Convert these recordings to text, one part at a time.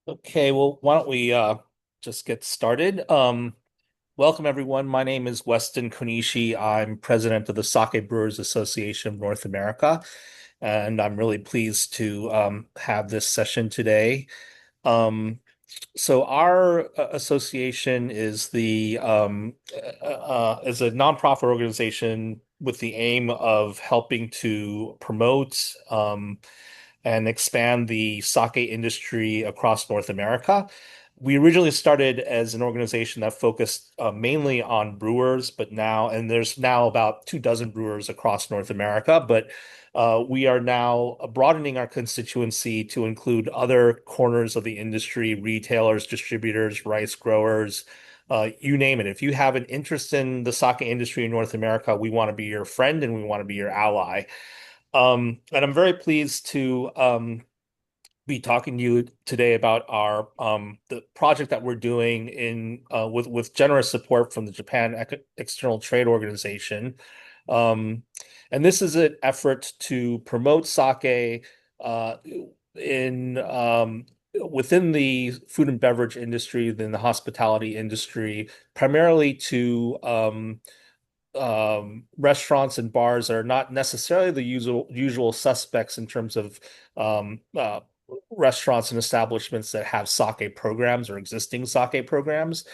Okay, well, why don't we just get started? Welcome everyone. My name is Weston Konishi. I'm president of the Sake Brewers Association of North America, and I'm really pleased to have this session today. Um, so our association is a nonprofit organization with the aim of helping to promote and expand the sake industry across North America. We originally started as an organization that focused mainly on brewers, and there's now about 2 dozen brewers across North America, but we are now broadening our constituency to include other corners of the industry, retailers, distributors, rice growers, you name it. If you have an interest in the sake industry in North America, we want to be your friend and we want to be your ally. And I'm very pleased to be talking to you today about our the project that we're doing in with generous support from the Japan External Trade Organization. Um, and this is an effort to promote sake in within the food and beverage industry, within the hospitality industry, primarily to restaurants and bars are not necessarily the usual suspects in terms of restaurants and establishments that have sake programs or existing sake programs.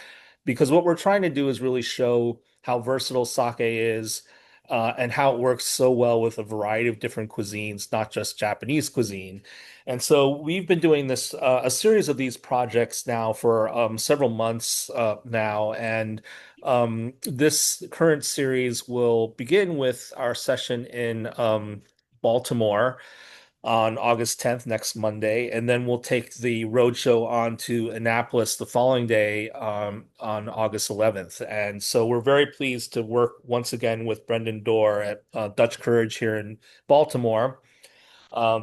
Because what we're trying to do is really show how versatile sake is and how it works so well with a variety of different cuisines, not just Japanese cuisine. And so we've been doing a series of these projects now for several months now. And this current series will begin with our session in Baltimore on August 10th, next Monday, and then we'll take the roadshow on to Annapolis the following day on August 11th. And so we're very pleased to work once again with Brendan Dorr at Dutch Courage here in Baltimore.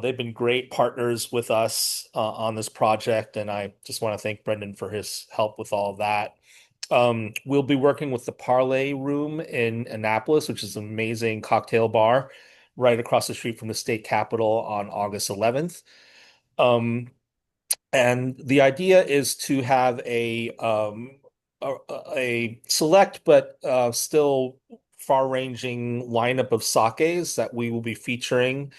They've been great partners with us on this project, and I just want to thank Brendan for his help with all of that. We'll be working with the Parlay Room in Annapolis, which is an amazing cocktail bar right across the street from the state capitol on August 11th. Um, and the idea is to have a select but still far-ranging lineup of sakes that we will be featuring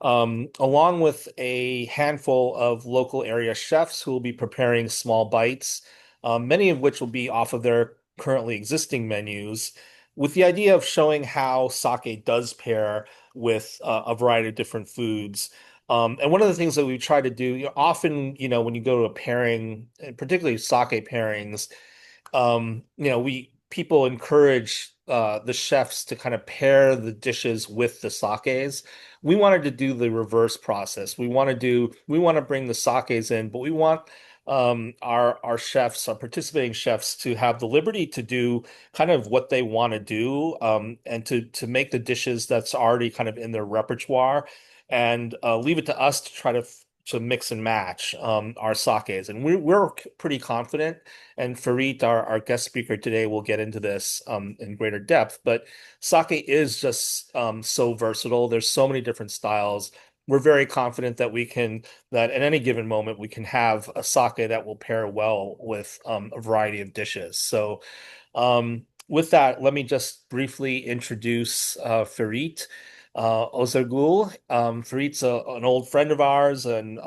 along with a handful of local area chefs who will be preparing small bites, many of which will be off of their currently existing menus, with the idea of showing how sake does pair with a variety of different foods. And one of the things that we try to do, often, when you go to a pairing, and particularly sake pairings, we people encourage the chefs to kind of pair the dishes with the sakes. We wanted to do the reverse process. We want to bring the sakes in, but we want our chefs, our participating chefs, to have the liberty to do kind of what they want to do, and to make the dishes that's already kind of in their repertoire, and leave it to us to try to mix and match our sakes. And we're pretty confident. And Ferit, our guest speaker today, will get into this in greater depth. But sake is just so versatile. There's so many different styles. We're very confident that at any given moment, we can have a sake that will pair well with a variety of dishes. So, with that, let me just briefly introduce Ferit Ozergul. Ferit's an old friend of ours and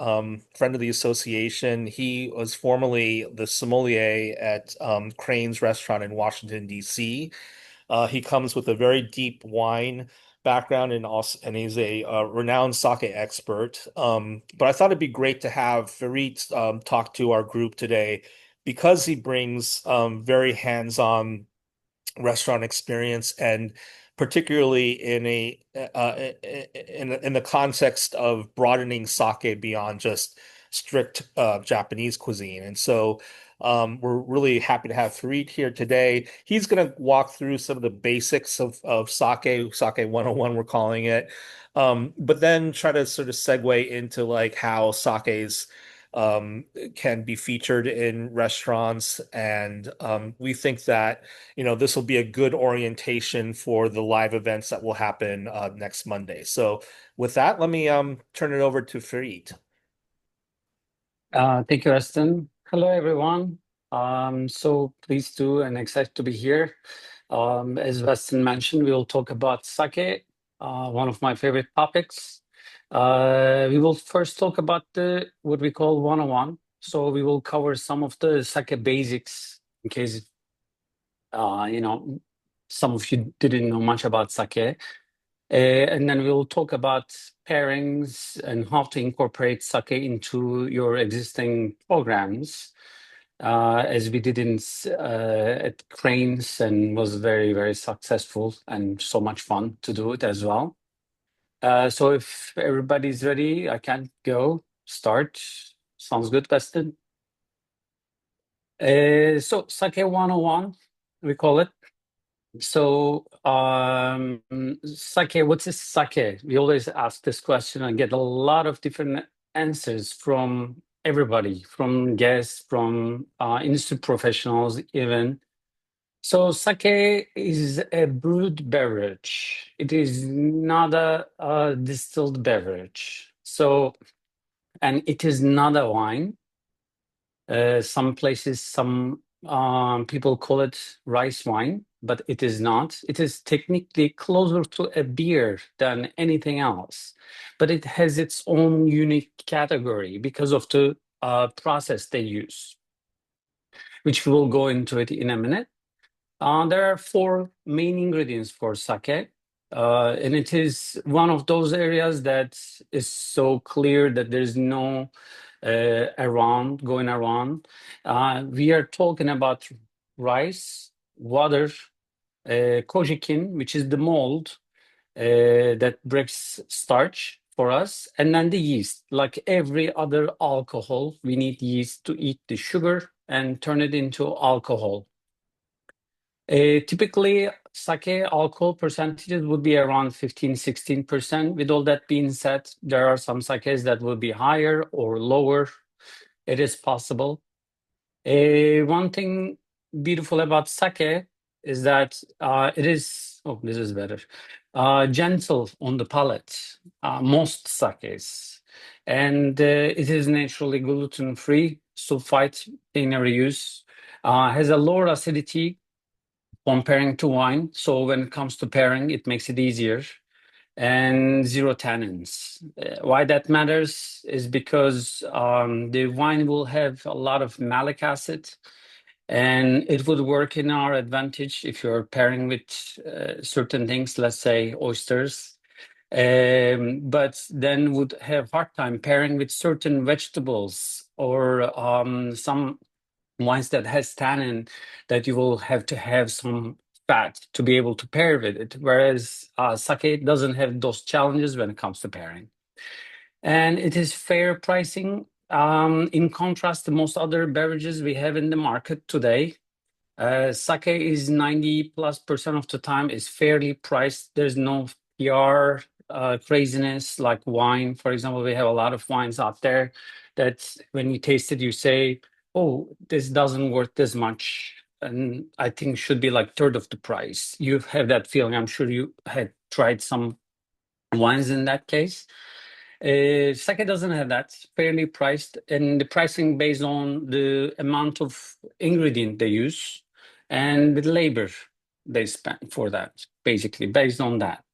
friend of the association. He was formerly the sommelier at Crane's Restaurant in Washington, D.C. He comes with a very deep wine background and he's a renowned sake expert. But I thought it'd be great to have Ferit talk to our group today because he brings very hands-on restaurant experience, and particularly in the context of broadening sake beyond just strict Japanese cuisine. And so we're really happy to have Fareed here today. He's going to walk through some of the basics of sake 101, we're calling it. But then try to sort of segue into like how sakes can be featured in restaurants. And we think that this will be a good orientation for the live events that will happen next Monday. So with that, let me turn it over to Fareed. Thank you, Aston. Hello, everyone. So pleased to and excited to be here. As Weston mentioned, we will talk about sake, one of my favorite topics. We will first talk about the what we call 101. So we will cover some of the sake basics in case you know some of you didn't know much about sake. And then we'll talk about pairings and how to incorporate sake into your existing programs, as we did at Cranes and was very, very successful and so much fun to do it as well. So if everybody's ready, I can go start. Sounds good, Weston. So Sake 101, we call it. So, sake, what's a sake? We always ask this question and get a lot of different answers from everybody, from guests, from industry professionals, even. So, sake is a brewed beverage. It is not a distilled beverage. So, and it is not a wine. Some places, some people call it rice wine, but it is not. It is technically closer to a beer than anything else, but it has its own unique category because of the process they use, which we will go into it in a minute. There are four main ingredients for sake, and it is one of those areas that is so clear that there's no going around. We are talking about rice, water, kojikin, which is the mold that breaks starch for us, and then the yeast. Like every other alcohol, we need yeast to eat the sugar and turn it into alcohol. Typically, sake alcohol percentages would be around 15-16%. With all that being said, there are some sakes that will be higher or lower. It is possible. One thing beautiful about sake is that it is, oh, this is better, gentle on the palate, most sakes. And it is naturally gluten-free, sulfite thinner use, has a lower acidity comparing to wine. So when it comes to pairing, it makes it easier. And zero tannins. Why that matters is because the wine will have a lot of malic acid, and it would work in our advantage if you're pairing with certain things, let's say oysters. But then would have hard time pairing with certain vegetables or some wines that has tannin that you will have to have some fat to be able to pair with it, whereas sake doesn't have those challenges when it comes to pairing. And it is fair pricing. In contrast to most other beverages we have in the market today, sake is 90+% of the time is fairly priced. There's no PR craziness like wine. For example, we have a lot of wines out there that when you taste it, you say, oh, this doesn't worth this much. And I think should be like third of the price. You have that feeling. I'm sure you had tried some wines in that case. Sake doesn't have that. It's fairly priced, and the pricing based on the amount of ingredient they use and the labor they spend for that, basically based on that.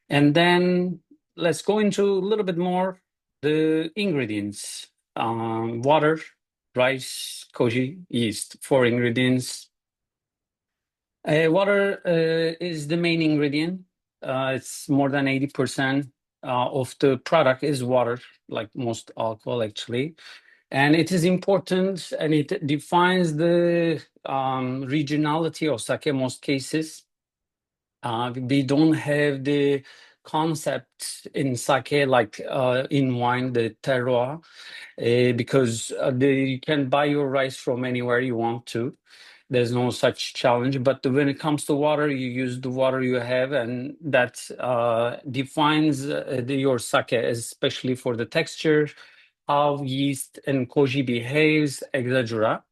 And then let's go into a little bit more the ingredients. Water, rice, koji, yeast, four ingredients. Water is the main ingredient. It's more than 80% of the product is water, like most alcohol actually. And it is important and it defines the regionality of sake in most cases. We don't have the concept in sake like in wine, the terroir, because you can buy your rice from anywhere you want to. There's no such challenge. But when it comes to water, you use the water you have, and that defines your sake, especially for the texture, how yeast and koji behaves, etc.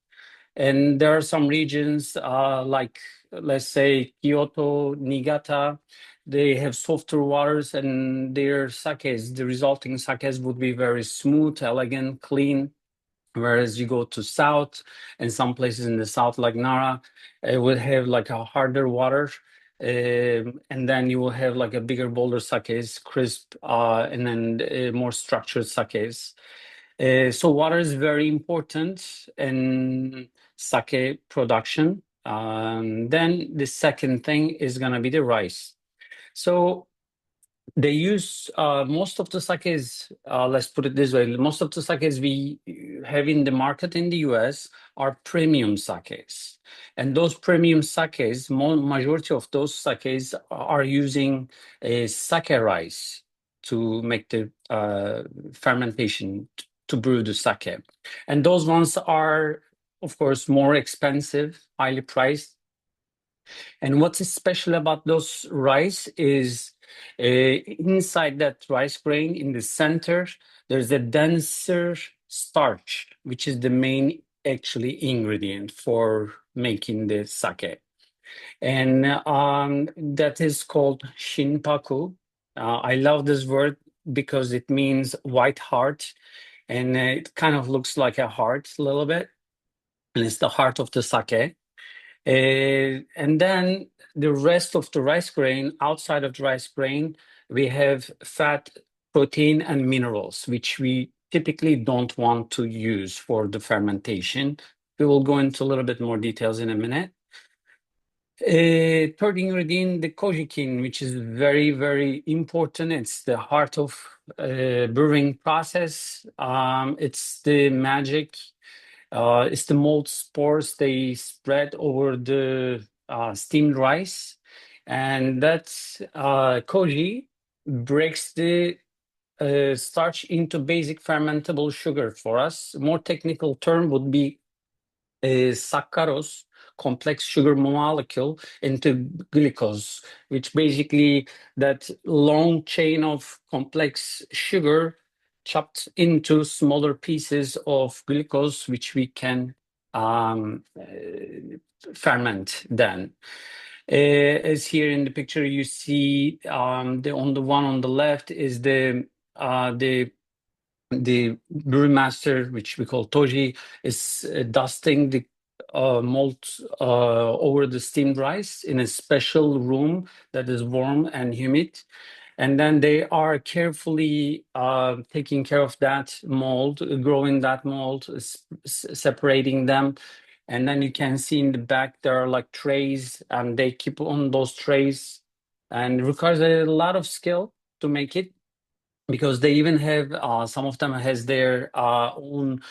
And there are some regions like, let's say, Kyoto, Niigata, they have softer waters, and their sakes, the resulting sakes would be very smooth, elegant, clean. Whereas you go to south, and some places in the south, like Nara, it will have like a harder water. And then you will have like a bigger, bolder sakes, crisp, and then more structured sakes. So water is very important in sake production. Then the second thing is gonna be the rice. So they use most of the sakes, let's put it this way, most of the sakes we have in the market in the US are premium sakes. And those premium sakes, majority of those sakes are using a sake rice to make the fermentation to brew the sake. And those ones are, of course, more expensive, highly priced. And what's special about those rice is inside that rice grain in the center, there's a denser starch, which is the main actually ingredient for making the sake. And that is called shinpaku. I love this word because it means white heart, and it kind of looks like a heart a little bit, and it's the heart of the sake. And then the rest of the rice grain, outside of the rice grain, we have fat, protein, and minerals, which we typically don't want to use for the fermentation. We will go into a little bit more details in a minute. Third ingredient, the kojikin, which is very, very important. It's the heart of brewing process. It's the magic. It's the mold spores they spread over the steamed rice, and that's koji breaks the starch into basic fermentable sugar for us. More technical term would be saccharose, complex sugar molecule, into glucose, which basically that long chain of complex sugar chopped into smaller pieces of glucose, which we can ferment then. As here in the picture, you see the on the one on the left is the brewmaster, which we call toji, is dusting the malt over the steamed rice in a special room that is warm and humid. And then they are carefully taking care of that mold, growing that mold, separating them. And then you can see in the back there are like trays, and they keep on those trays, and it requires a lot of skill to make it, because they even have some of them has their own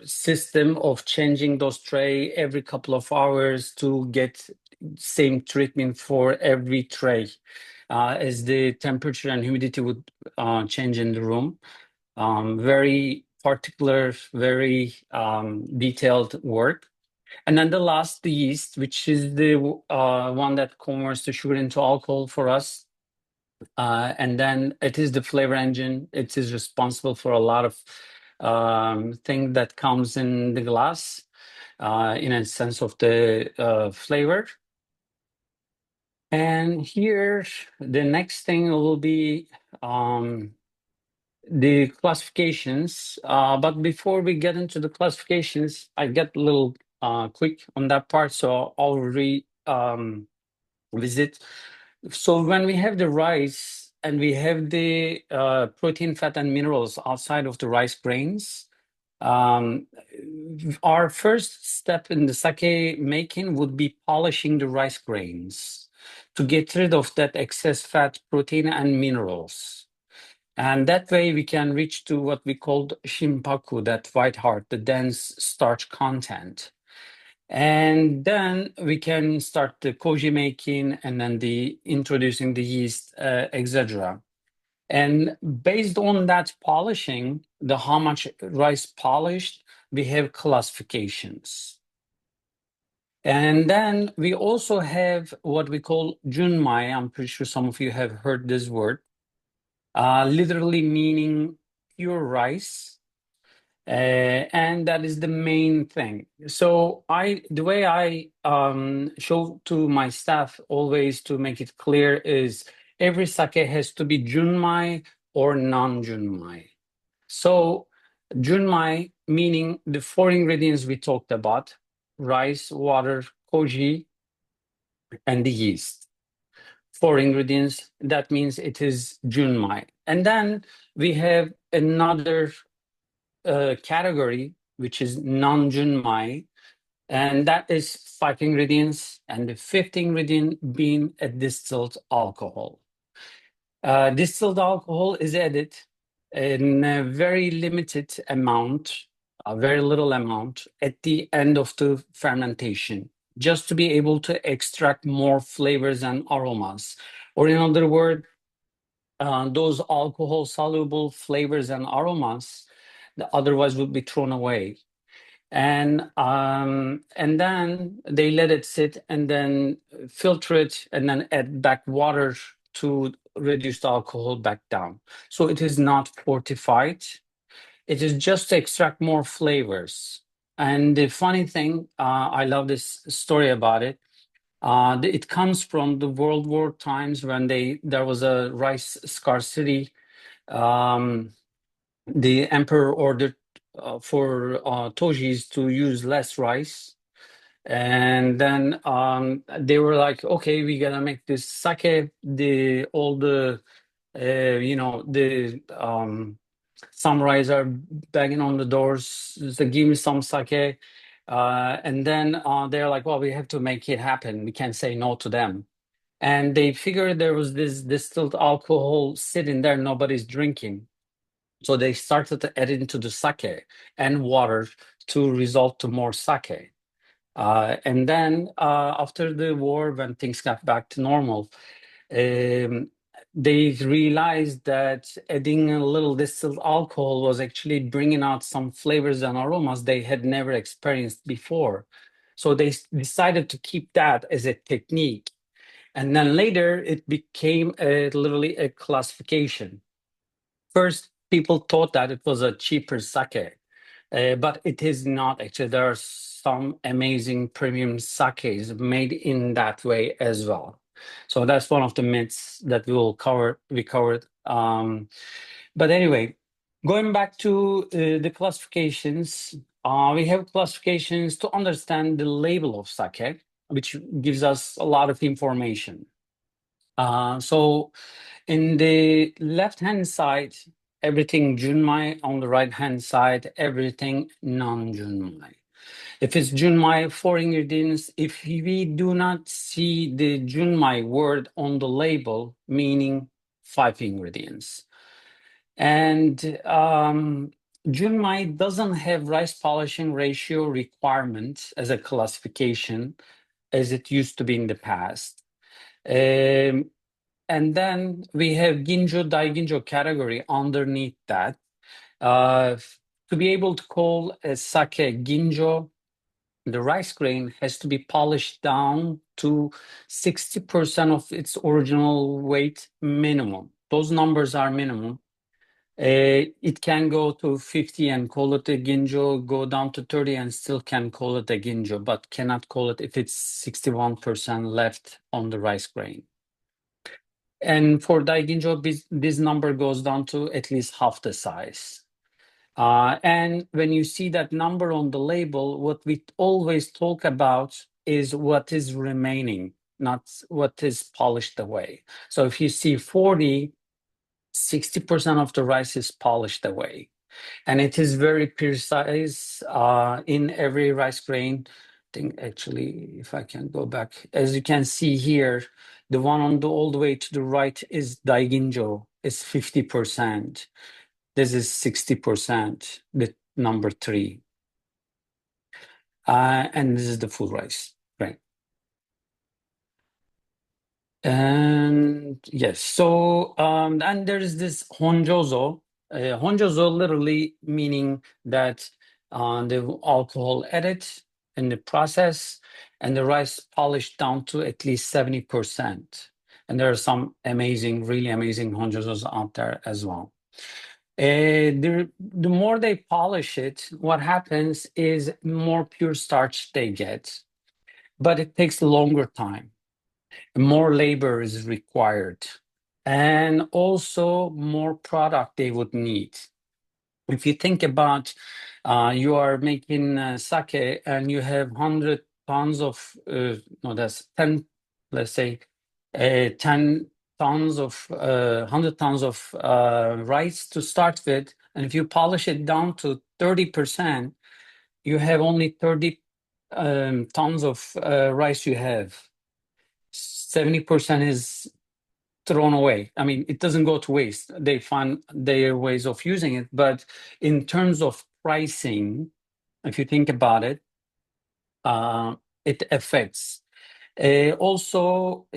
system of changing those tray every couple of hours to get same treatment for every tray, as the temperature and humidity would change in the room. Very particular, very detailed work. And then the last, the yeast, which is the one that converts the sugar into alcohol for us. And then it is the flavor engine. It is responsible for a lot of thing that comes in the glass, in a sense of the flavor. And here, the next thing will be the classifications. But before we get into the classifications, I get a little quick on that part, so I'll visit. So when we have the rice and we have the protein, fat, and minerals outside of the rice grains, our first step in the sake making would be polishing the rice grains to get rid of that excess fat, protein, and minerals. And that way we can reach to what we called shimpaku, that white heart, the dense starch content. And then we can start the koji making, and then the introducing the yeast, etc. And based on that polishing, the how much rice polished, we have classifications. And then we also have what we call junmai. I'm pretty sure some of you have heard this word, literally meaning pure rice. And that is the main thing. So the way I show to my staff always to make it clear is every sake has to be junmai or non-junmai. So Junmai meaning the four ingredients we talked about: rice, water, koji, and the yeast. Four ingredients. That means it is junmai. And then we have another category, which is non-junmai, and that is five ingredients, and the fifth ingredient being a distilled alcohol. Distilled alcohol is added in a very limited amount, a very little amount, at the end of the fermentation, just to be able to extract more flavors and aromas. Or in other words, those alcohol soluble flavors and aromas that otherwise would be thrown away. And then they let it sit and then filter it and then add back water to reduce the alcohol back down. So it is not fortified. It is just to extract more flavors. And the funny thing, I love this story about it. It comes from the World War times when there was a rice scarcity. Um, the emperor ordered for Tojis to use less rice. And then they were like, okay, we gotta make this sake. All the the samurais are banging on the doors, so give me some sake. And then they're like, well, we have to make it happen. We can't say no to them. And they figured there was this distilled alcohol sitting there, nobody's drinking. So they started to add into the sake and water to result to more sake. And then after the war, when things got back to normal, um, they realized that adding a little distilled alcohol was actually bringing out some flavors and aromas they had never experienced before. So they decided to keep that as a technique. And then later it became literally a classification. First, people thought that it was a cheaper sake, but it is not actually. There are some amazing premium sakes made in that way as well. So that's one of the myths that we covered. But anyway, going back to the classifications, we have classifications to understand the label of sake, which gives us a lot of information. So in the left-hand side, everything Junmai. On the right-hand side, everything non-Junmai. If it's Junmai, four ingredients. If we do not see the Junmai word on the label, meaning five ingredients. And Junmai doesn't have rice polishing ratio requirement as a classification as it used to be in the past. Um, and then we have Ginjo, Daiginjo category underneath that. To be able to call a sake Ginjo, the rice grain has to be polished down to 60% of its original weight minimum. Those numbers are minimum. It can go to 50 and call it a ginjo, go down to 30 and still can call it a ginjo, but cannot call it if it's 61% left on the rice grain. And for daiginjo, this number goes down to at least half the size. And when you see that number on the label, what we always talk about is what is remaining, not what is polished away. So if you see 40, 60% of the rice is polished away. And it is very precise in every rice grain. I think actually, if I can go back, as you can see here, the one on the all the way to the right is Daiginjo, is 50%. This is 60%, the number three. And this is the full rice, right? And yes, so and there's this honjozo. Honjozo literally meaning that the alcohol added in the process and the rice polished down to at least 70%. And there are some amazing, really amazing honjozos out there as well. The more they polish it, what happens is more pure starch they get, but it takes longer time. More labor is required, and also more product they would need. If you think about you are making sake and you have 100 tons of, no, that's 10, let's say, 10 tons of, 100 tons of rice to start with. And if you polish it down to 30%, you have only 30 tons of rice you have. 70% is thrown away. I mean, it doesn't go to waste. They find their ways of using it. But in terms of pricing, if you think about it, it affects. Also,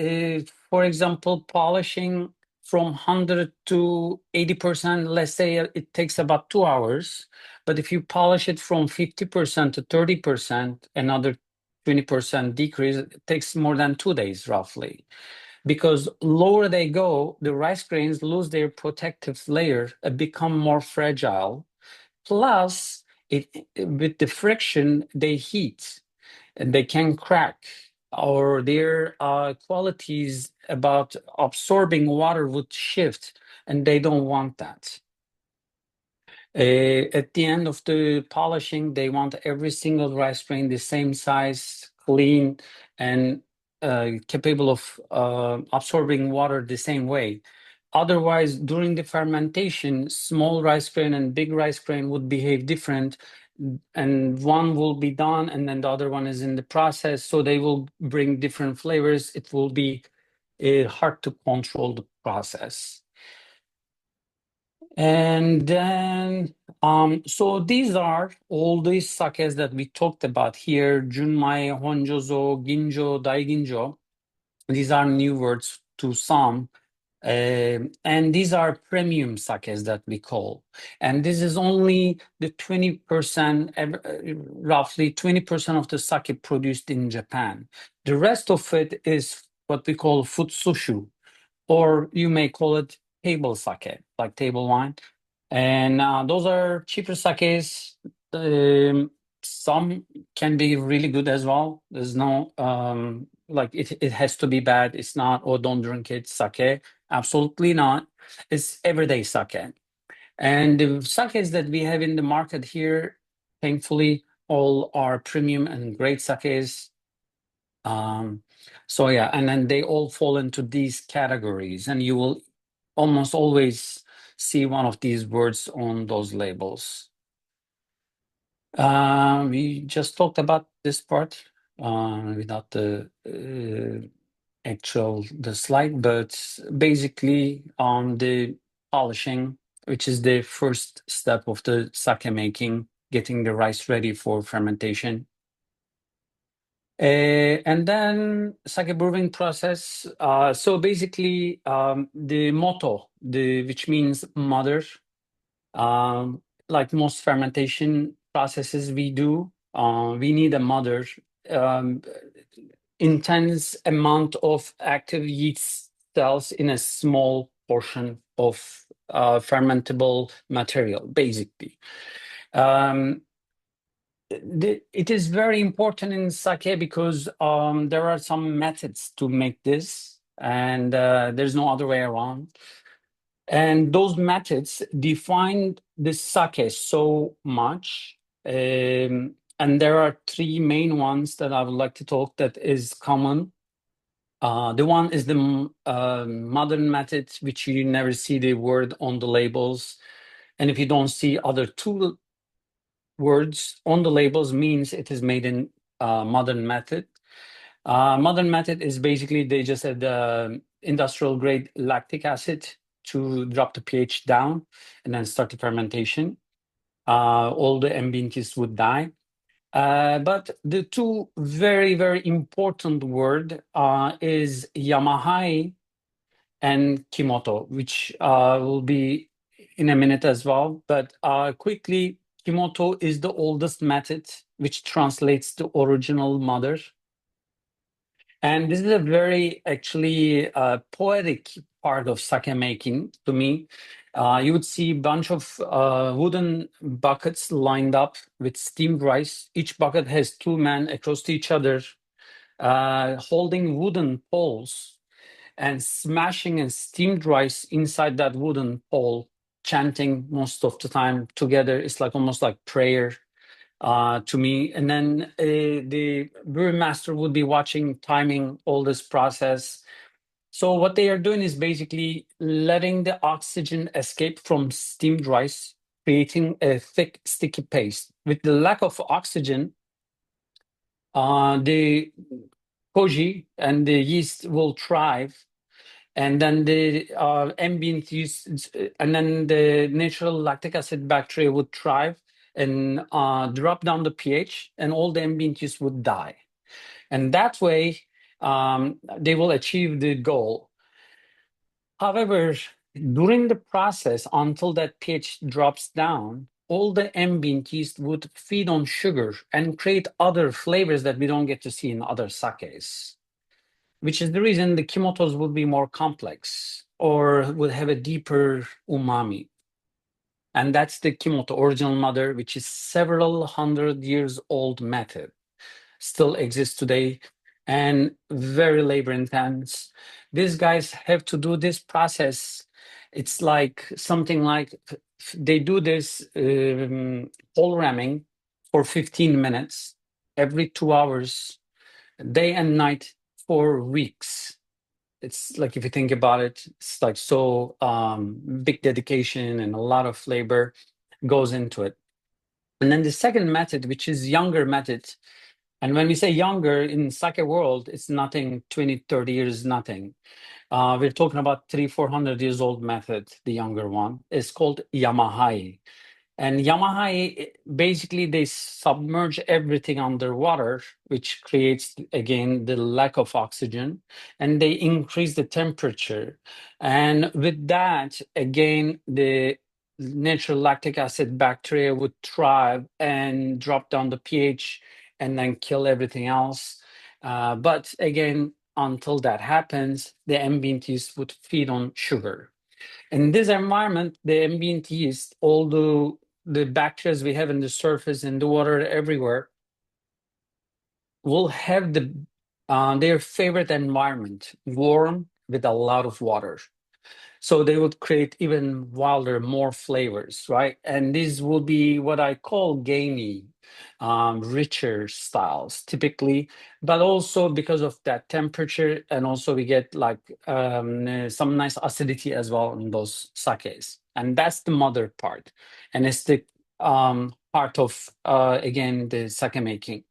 for example, polishing from 100 to 80%, let's say it takes about 2 hours. But if you polish it from 50% to 30%, another 20% decrease, it takes more than 2 days roughly. Because lower they go, the rice grains lose their protective layer and become more fragile. Plus, with the friction, they heat and they can crack, or their qualities about absorbing water would shift, and they don't want that. At the end of the polishing, they want every single rice grain the same size, clean, and capable of absorbing water the same way. Otherwise, during the fermentation, small rice grain and big rice grain would behave different, and one will be done, and then the other one is in the process. So they will bring different flavors. It will be hard to control the process. And then, so these are all these sakes that we talked about here: Junmai, Honjozo, Ginjo, Daiginjo. These are new words to some. And these are premium sakes that we call. And this is only the 20%, roughly 20% of the sake produced in Japan. The rest of it is what we call futsushu, or you may call it table sake, like table wine. And those are cheaper sakes. Some can be really good as well. There's no like it has to be bad. It's not, oh, don't drink it, sake. Absolutely not. It's everyday sake. And the sakes that we have in the market here, thankfully, all are premium and great sakes. So yeah, and then they all fall into these categories, and you will almost always see one of these words on those labels. We just talked about this part without the actual the slide, but basically on the polishing, which is the first step of the sake making, getting the rice ready for fermentation. And then sake brewing process. So basically, the motto, which means mother, um, like most fermentation processes we do, we need a mother, um, intense amount of active yeast cells in a small portion of fermentable material, basically. It is very important in sake because there are some methods to make this, and there's no other way around. And those methods define the sake so much. And there are three main ones that I would like to talk that is common. The one is the modern method, which you never see the word on the labels. And if you don't see other two words on the labels, means it is made in modern method. Modern method is basically they just add industrial grade lactic acid to drop the pH down and then start the fermentation. All the ambient yeast would die. But the two very, very important word is Yamahai and Kimoto, which will be in a minute as well. But quickly, Kimoto is the oldest method, which translates to original mother. And this is a very actually poetic part of sake making to me. You would see a bunch of wooden buckets lined up with steamed rice. Each bucket has two men across to each other, holding wooden poles and smashing and steamed rice inside that wooden pole chanting most of the time together. It's like almost like prayer to me. And then the brewmaster would be watching, timing all this process. So what they are doing is basically letting the oxygen escape from steamed rice, creating a thick, sticky paste. With the lack of oxygen, the koji and the yeast will thrive, and then the ambient yeast, and then the natural lactic acid bacteria would thrive and drop down the pH, and all the ambient yeast would die. And that way, they will achieve the goal. However, during the process, until that pH drops down, all the ambient yeast would feed on sugar and create other flavors that we don't get to see in other sakes, which is the reason the kimotos would be more complex or would have a deeper umami. And that's the kimoto original mother, which is several hundred years old method, still exists today and very labor intense. These guys have to do this process. It's like something like they do this whole ramming for 15 minutes every 2 hours, day and night for weeks. It's like, if you think about it, it's like so big dedication and a lot of labor goes into it. And then the second method, which is younger method, and when we say younger in sake world, it's nothing, 20, 30 years, nothing. We're talking about 400 years old method, the younger one. It's called Yamahai. And Yamahai, basically, they submerge everything underwater, which creates, again, the lack of oxygen, and they increase the temperature. And with that, again, the natural lactic acid bacteria would thrive and drop down the pH and then kill everything else. But again, until that happens, the ambient yeast would feed on sugar. In this environment, the ambient yeast, although the bacteria we have in the surface, in the water, everywhere, will have their favorite environment, warm with a lot of water. So they would create even wilder, more flavors, right? And these will be what I call gamey, richer styles typically, but also because of that temperature, and also we get like some nice acidity as well in those sakes. And that's the mother part. And it's the part of, again, the sake making.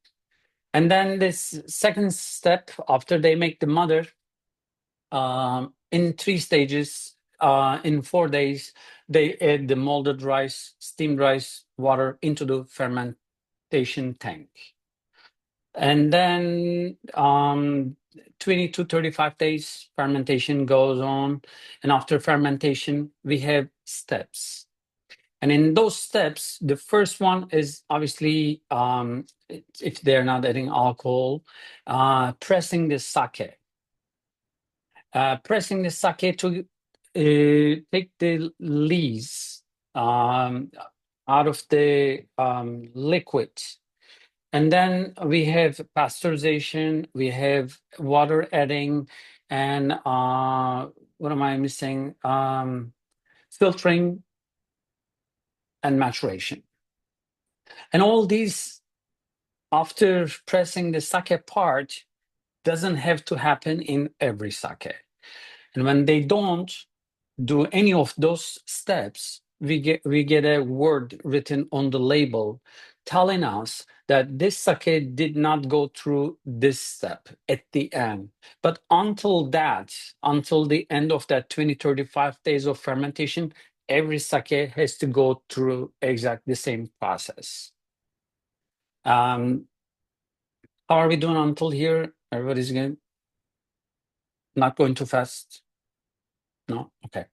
And then this second step, after they make the mother, in 3 stages, in 4 days, they add the molded rice, steamed rice, water into the fermentation tank. And then 20 to 35 days, fermentation goes on. And after fermentation, we have steps. And in those steps, the first one is obviously, if they're not adding alcohol, pressing the sake. Pressing the sake to take the lees out of the liquid. And then we have pasteurization, we have water adding, and what am I missing? Filtering and maturation. And all these, after pressing the sake part, doesn't have to happen in every sake. And when they don't do any of those steps, we get a word written on the label telling us that this sake did not go through this step at the end. But until the end of that 20-35 days of fermentation, every sake has to go through exactly the same process. How are we doing until here? Everybody's good? Not going too fast? No? Okay.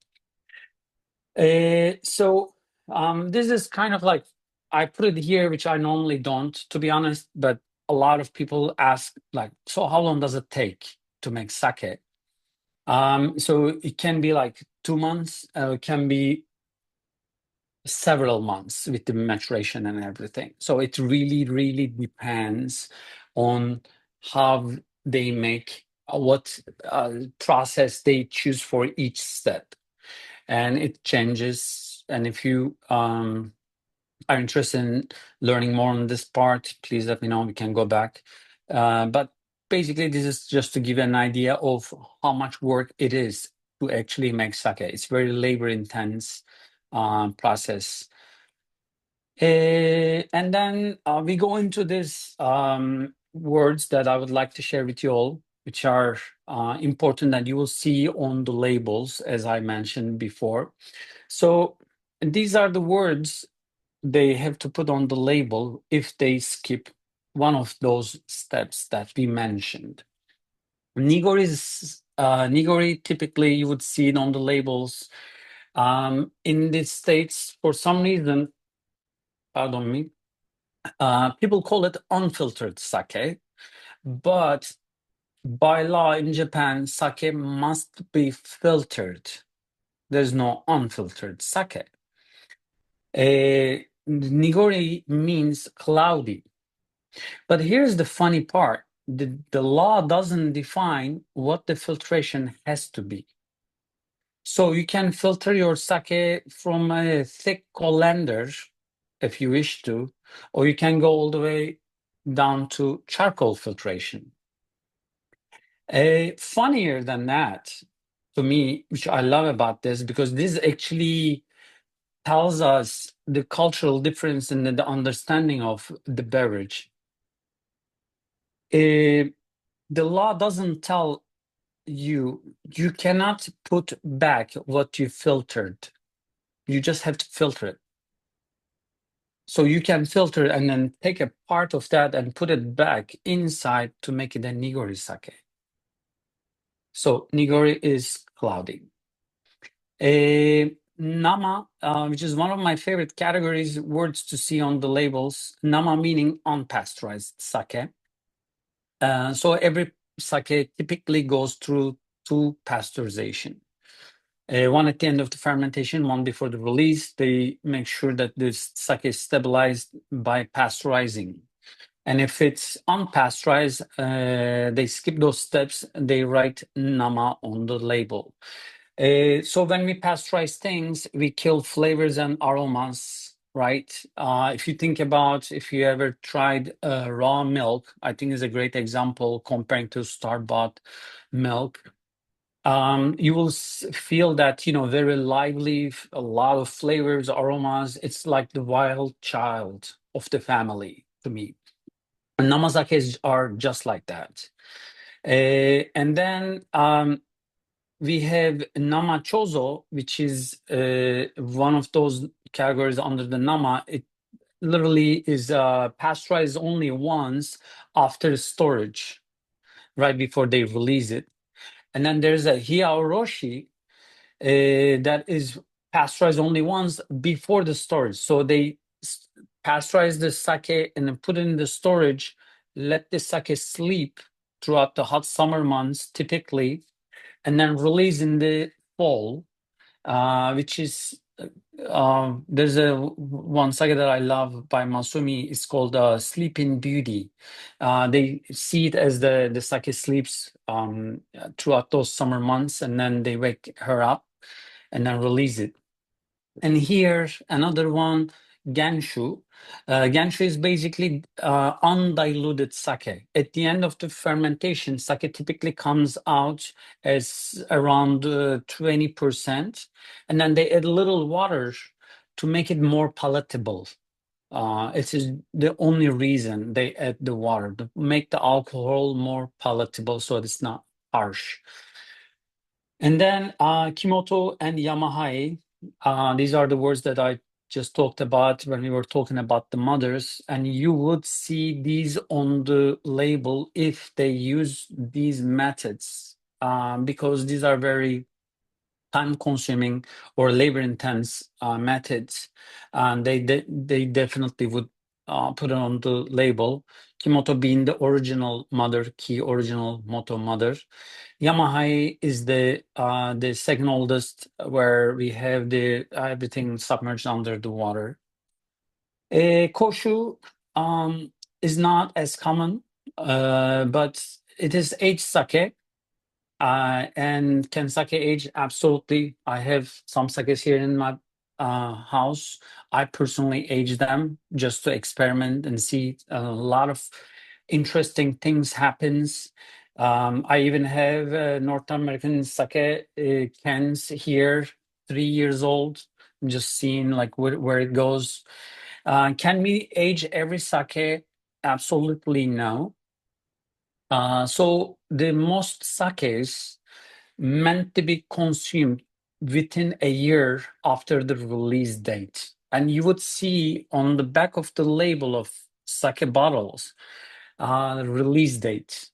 So this is kind of like, I put it here, which I normally don't, to be honest, but a lot of people ask, like, so how long does it take to make sake? So it can be like 2 months, it can be several months with the maturation and everything. So it really, really depends on how they make, what process they choose for each step. And it changes And if you are interested in learning more on this part, please let me know. We can go back. But basically, this is just to give you an idea of how much work it is to actually make sake. It's very labor intense process. And then we go into these words that I would like to share with you all, which are important that you will see on the labels, as I mentioned before. So these are the words they have to put on the label if they skip one of those steps that we mentioned. Nigori, typically you would see it on the labels. In the States, for some reason, pardon me, people call it unfiltered sake, but by law in Japan, sake must be filtered. There's no unfiltered sake. Nigori means cloudy. But here's the funny part. The law doesn't define what the filtration has to be. So you can filter your sake from a thick colander if you wish to, or you can go all the way down to charcoal filtration. Funnier than that, to me, which I love about this, because this actually tells us the cultural difference in the understanding of the beverage. The law doesn't tell you cannot put back what you filtered. You just have to filter it. So you can filter and then take a part of that and put it back inside to make it a nigori sake. So nigori is cloudy. Nama, which is one of my favorite categories, words to see on the labels. Nama meaning unpasteurized sake. So every sake typically goes through two pasteurization. One at the end of the fermentation, one before the release. They make sure that this sake is stabilized by pasteurizing. And if it's unpasteurized, they skip those steps. They write nama on the label. So when we pasteurize things, we kill flavors and aromas, right? If you think about if you ever tried raw milk, I think is a great example comparing to store-bought milk. You will feel that, very lively, a lot of flavors, aromas. It's like the wild child of the family to me. And namazakes are just like that. And then we have nama chozo, which is one of those categories under the nama. It literally is pasteurized only once after storage, right before they release it. And then there's a hiaoroshi that is pasteurized only once before the storage. So they pasteurize the sake and then put it in the storage, let the sake sleep throughout the hot summer months, typically, and then release in the fall, which is there's a one sake that I love by Masumi. It's called Sleeping Beauty. They see it as the sake sleeps throughout those summer months, and then they wake her up and then release it. And here another one, Ganshu. Ganshu is basically undiluted sake. At the end of the fermentation, sake typically comes out as around 20%, and then they add a little water to make it more palatable. It is the only reason they add the water to make the alcohol more palatable, so it's not harsh. And then Kimoto and Yamahai, these are the words that I just talked about when we were talking about the mothers. And you would see these on the label if they use these methods, because these are very time-consuming or labor-intense methods. And they definitely would put it on the label. Kimoto being the original mother, key original moto mother. Yamahai is the second oldest, where we have the everything submerged under the water. Koshu is not as common, but it is aged sake. And can sake age? Absolutely. I have some sakes here in my house. I personally age them just to experiment and see a lot of interesting things happens. I even have North American sake cans here, 3 years old. I'm just seeing like where it goes. Can we age every sake? Absolutely no. So the most sakes meant to be consumed within a year after the release date. And you would see on the back of the label of sake bottles, release date.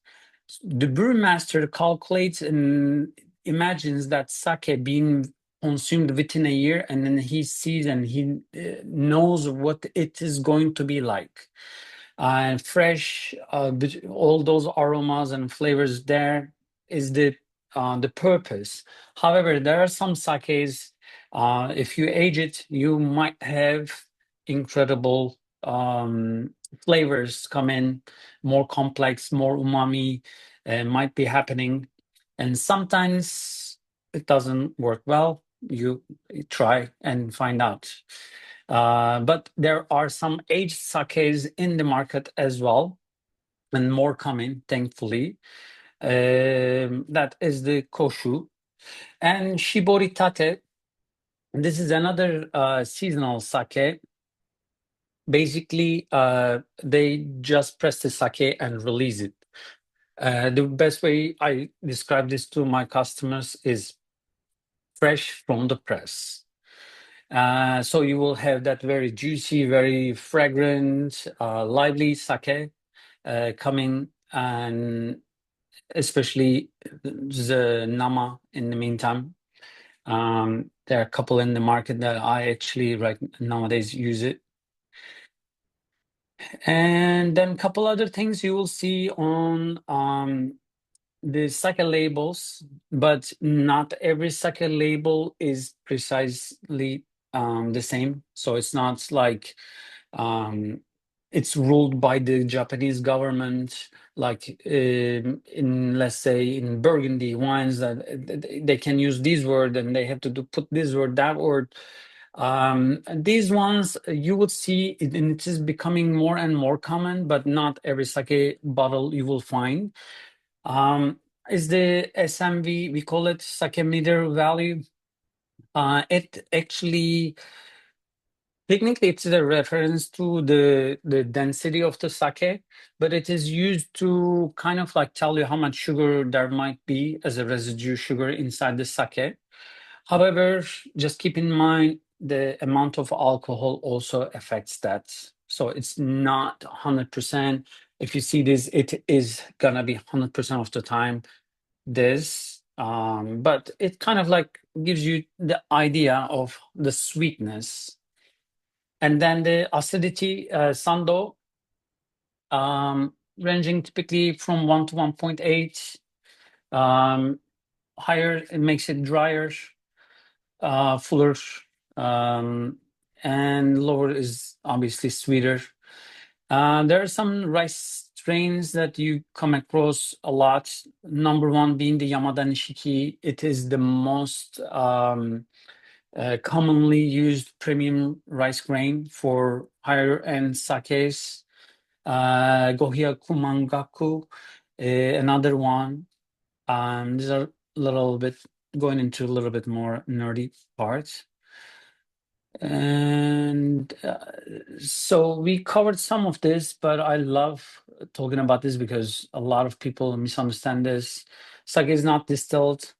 The brewmaster calculates and imagines that sake being consumed within a year, and then he sees and he knows what it is going to be like. And fresh, all those aromas and flavors there is the purpose. However, there are some sakes, if you age it, you might have incredible flavors come in, more complex, more umami might be happening. And sometimes it doesn't work well. You try and find out. But there are some aged sakes in the market as well, and more coming, thankfully. That is the Koshu. And Shiboritate, this is another seasonal sake. Basically, they just press the sake and release it. The best way I describe this to my customers is fresh from the press. So you will have that very juicy, very fragrant, lively sake coming, and especially the Nama in the meantime. There are a couple in the market that I actually right nowadays use it. And then a couple other things you will see on the sake labels, but not every sake label is precisely the same. So it's not like um, it's ruled by the Japanese government, like in, let's say, in Burgundy wines that they can use this word and they have to put this word, that word. These ones you would see, and it is becoming more and more common, but not every sake bottle you will find. Is the SMV, we call it sake meter value. It actually, technically, it's a reference to the density of the sake, but it is used to kind of like tell you how much sugar there might be as a residue sugar inside the sake. However, just keep in mind the amount of alcohol also affects that. So it's not 100%. If you see this, it is gonna be 100% of the time this, but it kind of like gives you the idea of the sweetness. And then the acidity, Sando, ranging typically from 1 to 1.8. Higher, it makes it drier, fuller, um, and lower is obviously sweeter. There are some rice strains that you come across a lot. Number one being the Yamada Nishiki. It is the most commonly used premium rice grain for higher end sakes. Gohya Kumangaku, another one. These are a little bit going into a little bit more nerdy parts. And so we covered some of this, but I love talking about this because a lot of people misunderstand this. Sake is not distilled.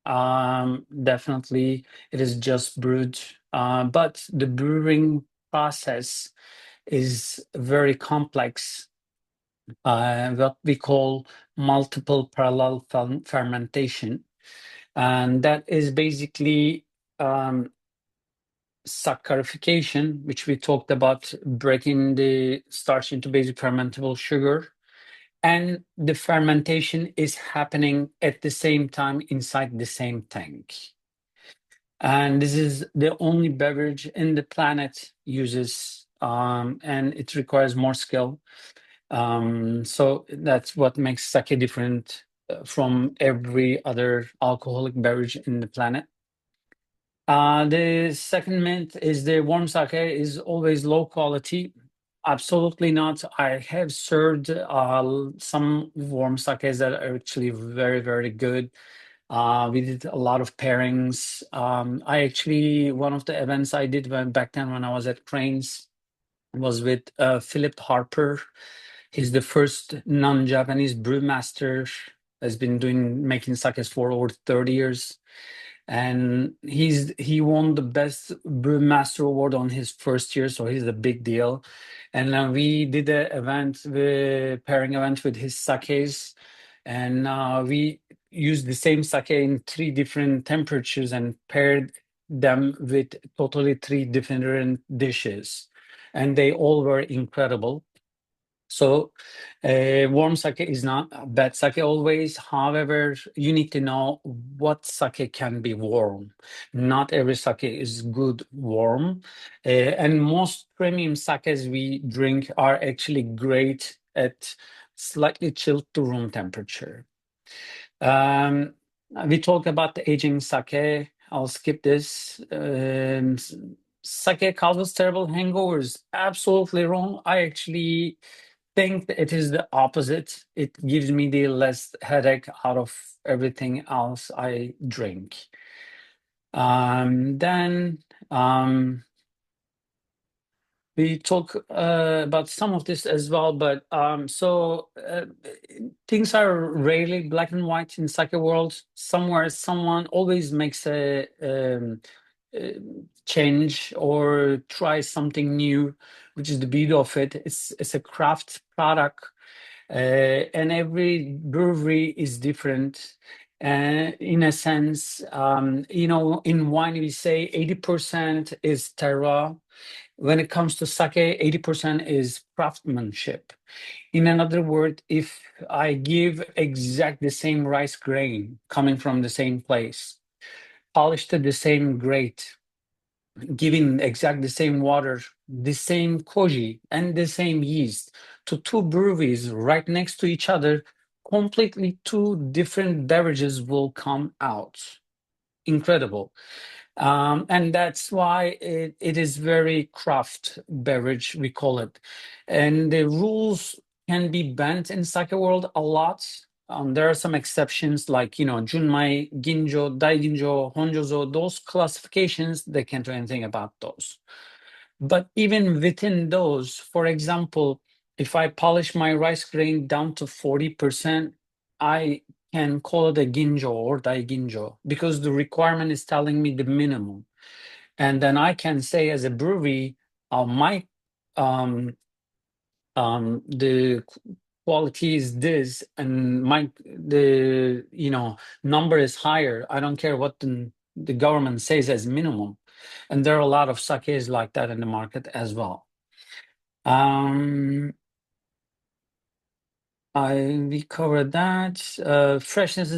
Definitely, it is just brewed. But the brewing process is very complex, what we call multiple parallel fermentation. And that is basically saccharification, which we talked about, breaking the starch into basic fermentable sugar. And the fermentation is happening at the same time inside the same tank. And this is the only beverage in the planet uses, and it requires more skill. So that's what makes sake different from every other alcoholic beverage in the planet. The second myth is the warm sake is always low quality. Absolutely not. I have served some warm sakes that are actually very, very good. We did a lot of pairings. I actually, one of the events I did back then when I was at Cranes was with Philip Harper. He's the first non-Japanese brewmaster. Has been making sakes for over 30 years, and he won the best brewmaster award on his first year, so he's a big deal. And we did a event, the pairing event with his sakes, and we used the same sake in three different temperatures and paired them with totally three different dishes, and they all were incredible. So, warm sake is not a bad sake always. However, you need to know what sake can be warm. Not every sake is good warm. And most premium sakes we drink are actually great at slightly chilled to room temperature. Um, we talk about the aging sake. I'll skip this. Sake causes terrible hangovers. Absolutely wrong. I actually think that it is the opposite. It gives me the less headache out of everything else I drink. Then we talk about some of this as well, but things are rarely black and white in sake world. Somewhere, someone always makes uh, change or tries something new, which is the beauty of it. It's a craft product, and every brewery is different. In a sense, in wine we say 80% is terroir. When it comes to sake, 80% is craftsmanship. In another word, if I give exact the same rice grain coming from the same place, polished to the same grade, giving exact the same water, the same koji, and the same yeast to two breweries right next to each other, completely two different beverages will come out. Incredible. And that's why it is very craft beverage, we call it. And the rules can be bent in sake world a lot. There are some exceptions like, Junmai, Ginjo, Daiginjo, Honjozo, those classifications, they can't do anything about those. But even within those, for example, if I polish my rice grain down to 40%, I can call it a ginjo or daiginjo because the requirement is telling me the minimum. And then I can say as a brewery, my the quality is this, and the number is higher. I don't care what the government says as minimum. And there are a lot of sakes like that in the market as well. Um, we covered that. Freshness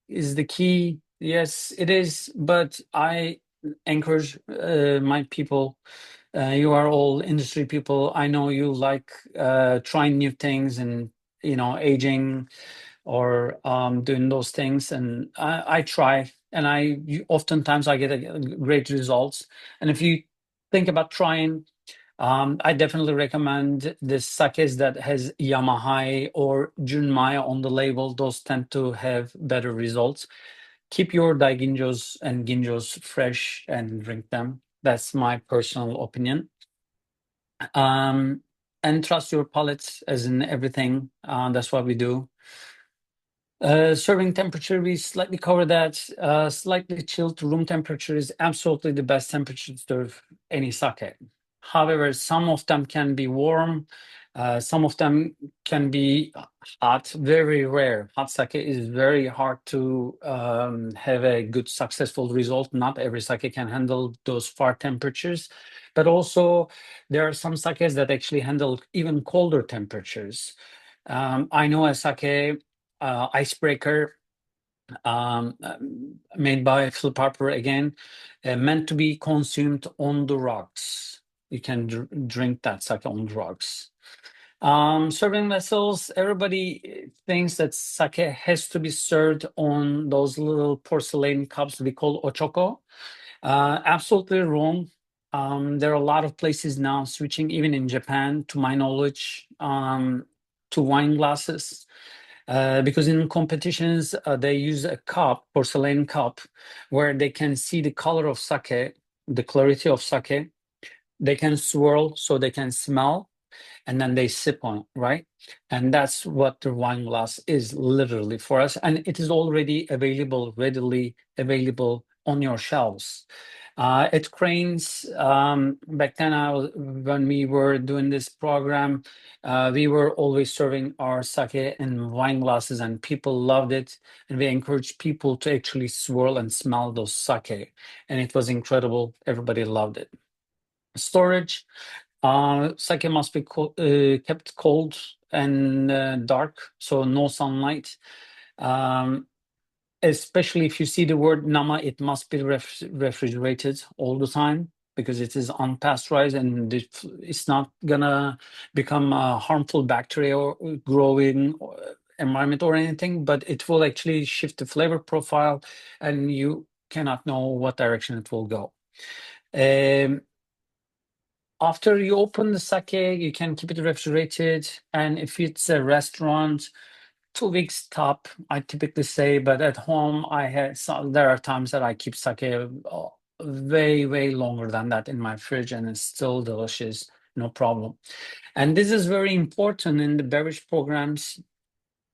is the key. Yes, it is. But I encourage my people. You are all industry people. I know you like trying new things and aging or doing those things. And I try, and oftentimes I get great results. And if you think about trying. I definitely recommend the sakes that has Yamahai or Junmai on the label. Those tend to have better results. Keep your daiginjos and ginjos fresh and drink them. That's my personal opinion. Um, and trust your palates as in everything. That's what we do. Serving temperature, we slightly cover that. Slightly chilled to room temperature is absolutely the best temperature to serve any sake. However, some of them can be warm, some of them can be hot, very rare. Hot sake is very hard to have a good, successful result. Not every sake can handle those far temperatures, but also there are some sakes that actually handle even colder temperatures. I know a sake icebreaker made by Philip Harper again, meant to be consumed on the rocks. You can drink that sake on the rocks. Serving vessels, everybody thinks that sake has to be served on those little porcelain cups we call ochoko. Absolutely wrong. There are a lot of places now switching, even in Japan, to my knowledge, to wine glasses. Because in competitions, they use a cup, porcelain cup, where they can see the color of sake, the clarity of sake. They can swirl so they can smell, and then they sip on it, right? And that's what the wine glass is literally for us. And it is already available, readily available on your shelves. At Cranes, back then, when we were doing this program, we were always serving our sake in wine glasses, and people loved it. And we encouraged people to actually swirl and smell those sake. And it was incredible. Everybody loved it. Storage. Sake must be kept cold and dark, so no sunlight. Um, Especially if you see the word nama, it must be refrigerated all the time because it is unpasteurized and it's not gonna become a harmful bacteria or growing environment or anything, but it will actually shift the flavor profile and you cannot know what direction it will go. Um, After you open the sake, you can keep it refrigerated. And if it's a restaurant, 2 weeks top, I typically say. But at home, there are times that I keep sake way, way longer than that in my fridge, and it's still delicious, no problem. And this is very important in the beverage programs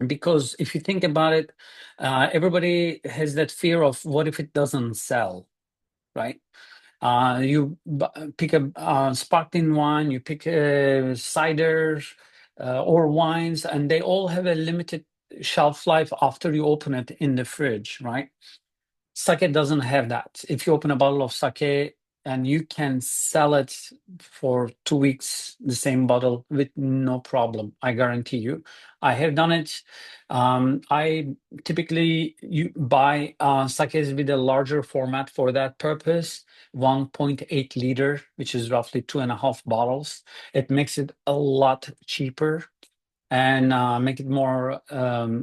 because if you think about it, everybody has that fear of what if it doesn't sell, right? You pick a sparkling wine, you pick cider or wines, and they all have a limited shelf life after you open it in the fridge, right? Sake doesn't have that. If you open a bottle of sake and you can sell it for 2 weeks, the same bottle with no problem, I guarantee you. I have done it. I typically you buy sakes with a larger format for that purpose, 1.8 liter, which is roughly 2.5 bottles. It makes it a lot cheaper and make it more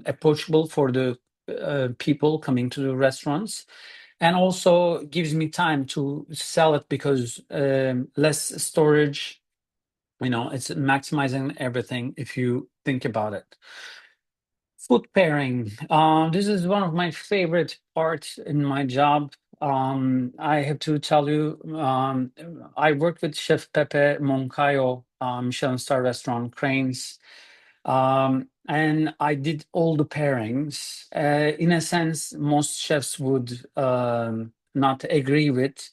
approachable for the people coming to the restaurants, and also gives me time to sell it because less storage, it's maximizing everything if you think about it. Food pairing. This is one of my favorite parts in my job. I have to tell you, I worked with Chef Pepe Moncayo, Michelin star restaurant Cranes, and I did all the pairings. In a sense, most chefs would not agree with,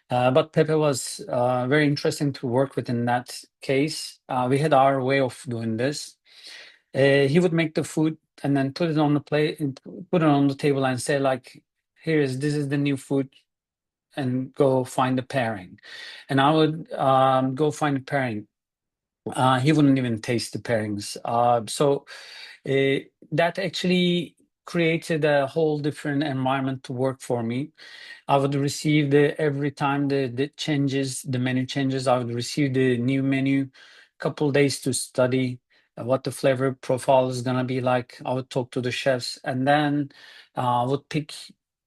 but Pepe was very interesting to work with in that case. We had our way of doing this. He would make the food and then put it on the plate, and put it on the table, and say like, this is the new food, and go find the pairing. And I would go find the pairing. He wouldn't even taste the pairings. So that actually created a whole different environment to work for me. I would receive every time the menu changes, I would receive the new menu, couple days to study what the flavor profile is gonna be like. I would talk to the chefs, and then would pick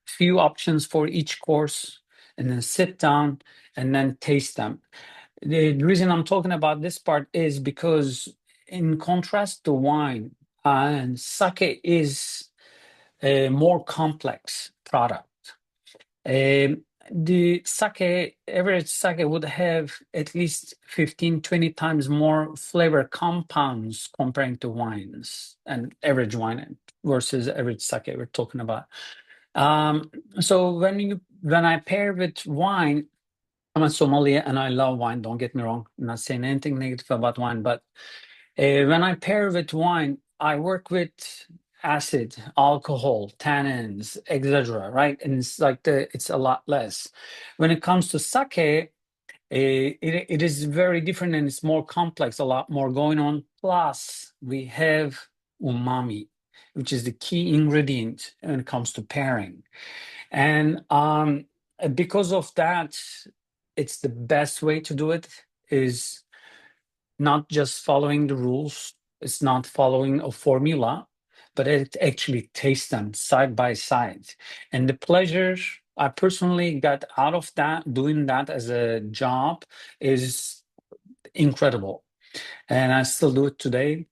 few options for each course, and then sit down and then taste them. The reason I'm talking about this part is because, in contrast to wine, and sake is a more complex product. The average sake would have at least 15, 20 times more flavor compounds comparing to wines and average wine versus average sake we're talking about. Um, so when I pair with wine, I'm a sommelier and I love wine. Don't get me wrong. I'm not saying anything negative about wine, but when I pair with wine, I work with acid, alcohol, tannins, etc. Right, and it's like it's a lot less. When it comes to sake, it is very different and it's more complex. A lot more going on. Plus, we have umami, which is the key ingredient when it comes to pairing, and because of that, it's the best way to do it is not just following the rules, it's not following a formula, but it actually tastes them side by side. And the pleasure I personally got out of that. Doing that as a job is incredible. And I still do it today.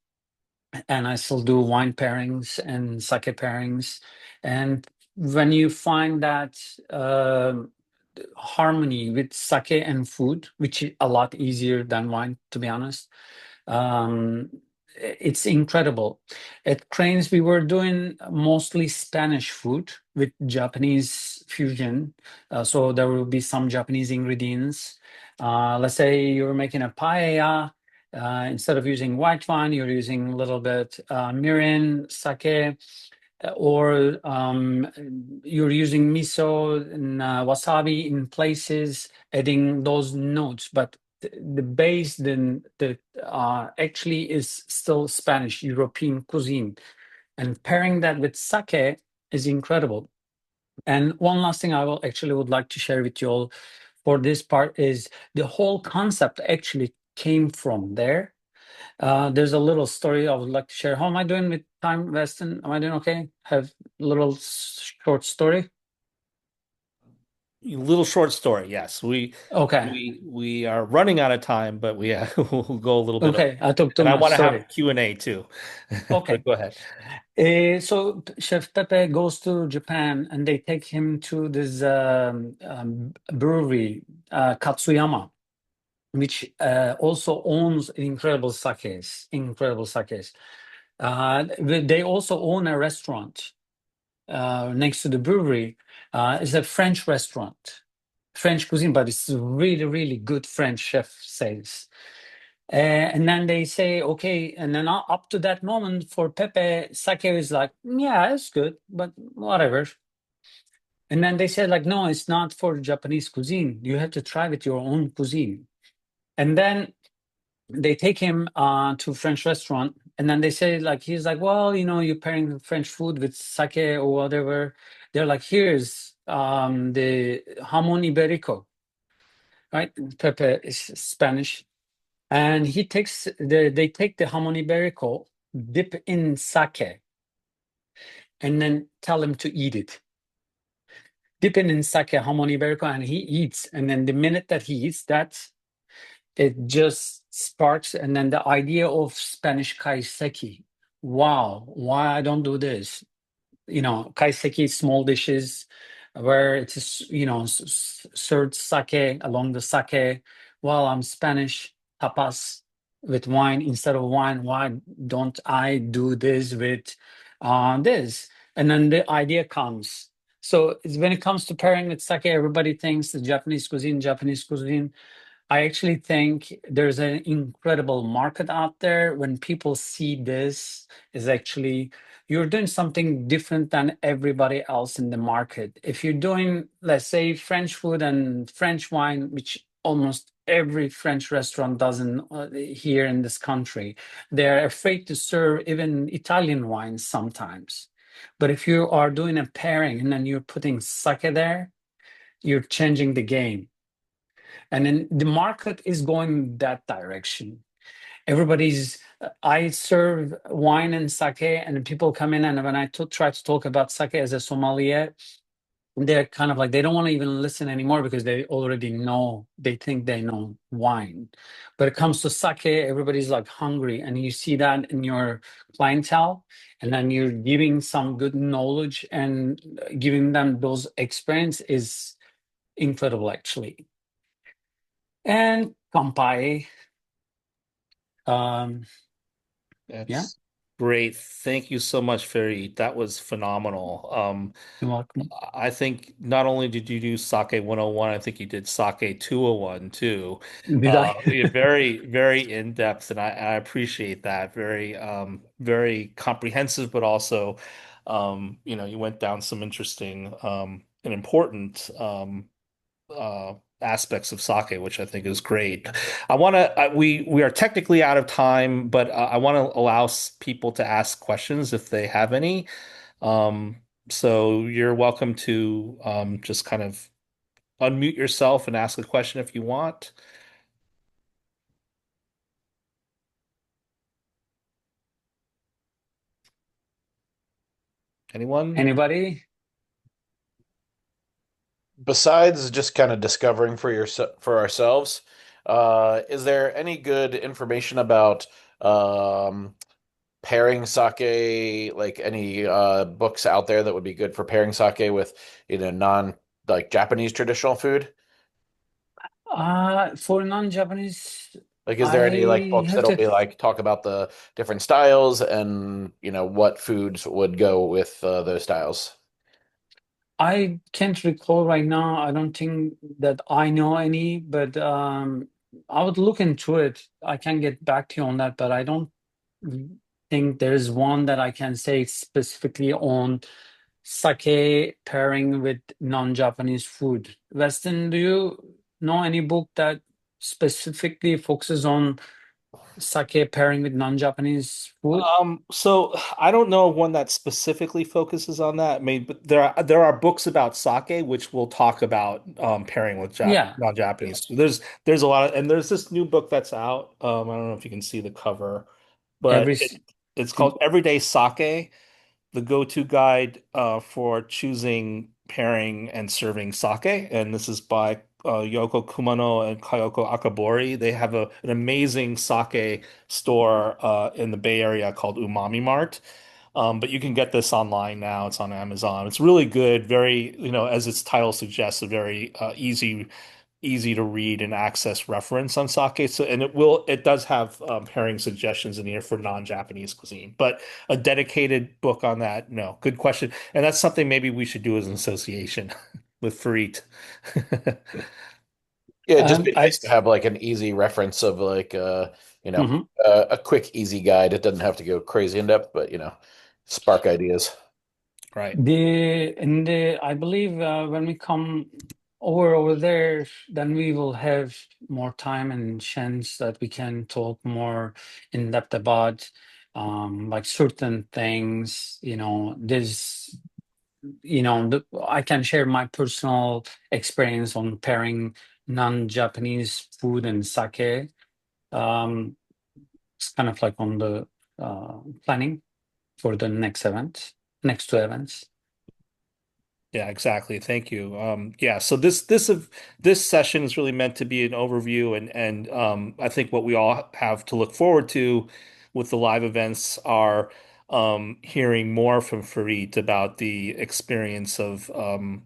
And I still do wine pairings and sake pairings. And when you find that harmony with sake and food, which is a lot easier than wine, to be honest, um, it's incredible. At Cranes, we were doing mostly Spanish food with Japanese fusion. So there will be some Japanese ingredients. Let's say you're making a paella. Instead of using white wine, you're using a little bit mirin, sake, or you're using miso and wasabi in places, adding those notes. But the base then the actually is still Spanish European cuisine, and pairing that with sake is incredible. And one last thing I will actually would like to share with you all for this part is the whole concept actually came from there. There's a little story I would like to share. How am I doing with time, Weston? Am I doing okay? Have a little short story? Little short story. Yes, Okay. we are running out of time, but we we'll go a little bit over. Okay. I took too And I much. want to have Sorry. Q&A too. Okay. But go ahead. So Chef Pepe goes to Japan and they take him to this brewery, Katsuyama, which also owns incredible sakes. They also own a restaurant next to the brewery. It's a French restaurant, French cuisine, but it's really, really good French chef says. And then they say, okay, and then up to that moment for Pepe, sake is like, yeah, it's good, but whatever. And then they said, like, no, it's not for Japanese cuisine. You have to try with your own cuisine. And then they take him to French restaurant, and then they say, like, he's like, well, you're pairing French food with sake or whatever. They're like, here's the jamon iberico, right? Pepe is Spanish, and they take the jamon iberico, dip in sake, and then tell him to eat it. Dip it in sake, jamon iberico, and he eats. And then the minute that he eats that, it just sparks. And then the idea of Spanish kaiseki. Wow, why I don't do this? Kaiseki small dishes where it's served sake along the sake. Well, I'm Spanish tapas with wine instead of wine. Why don't I do this with this? And then the idea comes. So when it comes to pairing with sake, everybody thinks the Japanese cuisine, Japanese cuisine. I actually think there's an incredible market out there. When people see this, is actually you're doing something different than everybody else in the market. If you're doing, let's say, French food and French wine, which almost every French restaurant doesn't here in this country, they're afraid to serve even Italian wines sometimes. But if you are doing a pairing and then you're putting sake there, you're changing the game. And then the market is going that direction. I serve wine and sake, and people come in, and when I try to talk about sake as a sommelier, they're kind of like, they don't want to even listen anymore because they already know, they think they know wine. But it comes to sake, everybody's like hungry, and you see that in your clientele, and then you're giving some good knowledge and giving them those experience is incredible, actually. And kampai. Um, yeah, That's great. Thank you so much, Ferit. That was phenomenal. you're welcome. I think not only did you do Sake 101, I think you did Sake 201 too. Did I? Yeah, very, very in depth, and I appreciate that. Very, very comprehensive, but also, you went down some interesting and important aspects of sake, which I think is great. I want to, we are technically out of time, but I want to allow people to ask questions if they have any. Um, so you're welcome to just kind of unmute yourself and ask a question if you want. Anyone? Anybody? besides just kind of discovering for ourselves, is there any good information about um, pairing sake, like any books out there that would be good for pairing sake with, non like Japanese traditional food? For non-Japanese, Like, is there any like I books have that'll to. be like talk about the different styles and what foods would go with those styles? I can't recall right now. I don't think that I know any, but I would look into it. I can get back to you on that, but I don't think there's one that I can say specifically on sake pairing with non-Japanese food. Weston, do you know any book that specifically focuses on sake pairing with non-Japanese food? So I don't know of one that specifically focuses on that. I mean, but there are books about sake which will talk about pairing with Yeah, non-Japanese. There's a lot of, and there's this new book that's out. I don't know if you can see the cover, but every. it's called Everyday Sake, the go-to guide for choosing, pairing, and serving sake. And this is by Yoko Kumano and Kayoko Akabori. They have an amazing sake store in the Bay Area called Umami Mart. But you can get this online now. It's on Amazon. It's really good. Very, as its title suggests, a very easy to read and access reference on sake. So, and it does have pairing suggestions in here for non-Japanese cuisine, but a dedicated book on that, no. Good question. And that's something maybe we should do as an association with Ferit. Yeah, it'd just be I nice to have like an easy reference of like mhm. a quick, easy guide. It doesn't have to go crazy in depth, but spark ideas. Right. The I believe when we come over there, then we will have more time and chance that we can talk more in depth about like certain things. I can share my personal experience on pairing non-Japanese food and sake. Um, it's kind of like on the planning for the next two events. Yeah, exactly. Thank you. Yeah, so this session is really meant to be an overview, and I think what we all have to look forward to with the live events are hearing more from Fareed about the experience of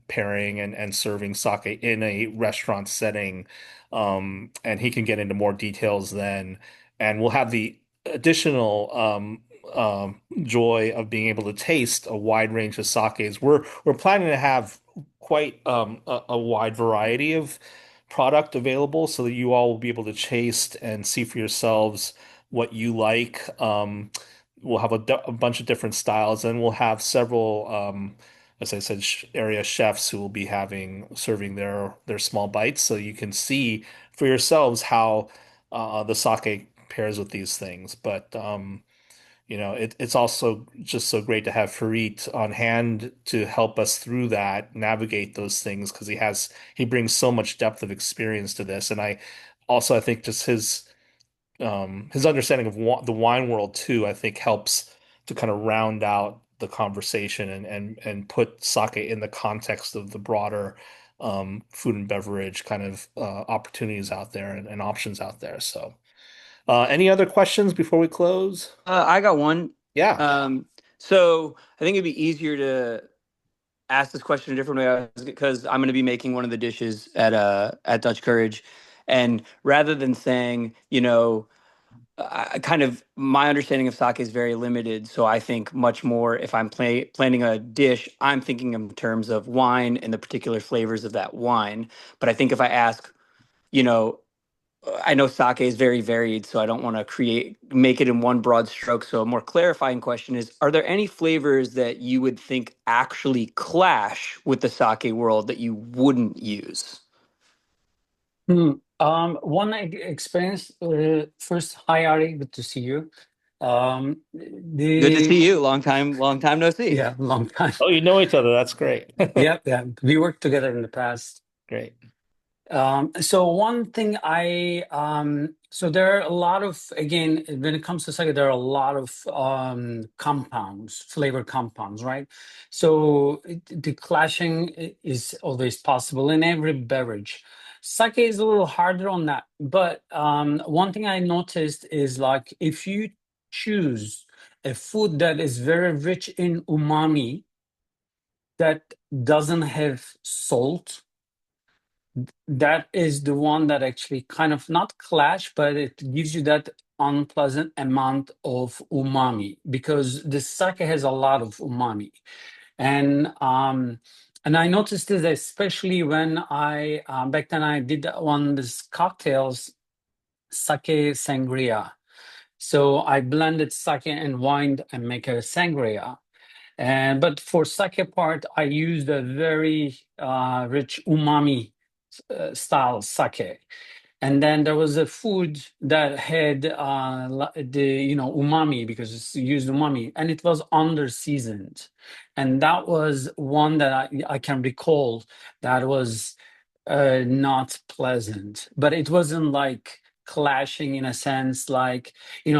pairing and serving sake in a restaurant setting, and he can get into more details then, and we'll have the additional joy of being able to taste a wide range of sakes. We're planning to have quite a wide variety of product available so that you all will be able to taste and see for yourselves what you like. We'll have a bunch of different styles, and we'll have several, as I said, area chefs who will be having serving their small bites, so you can see for yourselves how the sake pairs with these things. But it's also just so great to have Farit on hand to help us through that, navigate those things, because he brings so much depth of experience to this. And I think just his understanding of the wine world too, I think helps to kind of round out the conversation and put sake in the context of the broader food and beverage kind of opportunities out there and options out there. So, any other questions before we close? I got one. Yeah. Um, so I think it'd be easier to ask this question a different way because I'm going to be making one of the dishes at Dutch Courage, and rather than saying, kind of my understanding of sake is very limited, so I think much more if I'm planning a dish, I'm thinking in terms of wine and the particular flavors of that wine. But I think if I ask, you know, I know sake is very varied, so I don't want to make it in one broad stroke. So a more clarifying question is, are there any flavors that you would think actually clash with the sake world that you wouldn't use? Hmm. One experience. First, hi Ari, good to see you. Good to The see you. Long time no see. Yeah, long time. Oh, you know each other. That's great. Yeah, yeah. We worked together in the past. Great. So one thing so there are a lot of, again, when it comes to sake, there are a lot of compounds, flavor compounds, right? So the clashing is always possible in every beverage. Sake is a little harder on that, but one thing I noticed is like if you choose a food that is very rich in umami, that doesn't have salt, that is the one that actually kind of not clash, but it gives you that unpleasant amount of umami, because the sake has a lot of umami. And I noticed this especially when I back then I did one of these cocktails, sake sangria. So I blended sake and wine and make a sangria. And but for sake part, I used a very rich umami style sake. And then there was a food that had the umami, because it's used umami, and it was under seasoned. And that was one that I can recall that was not pleasant, but it wasn't like clashing in a sense, like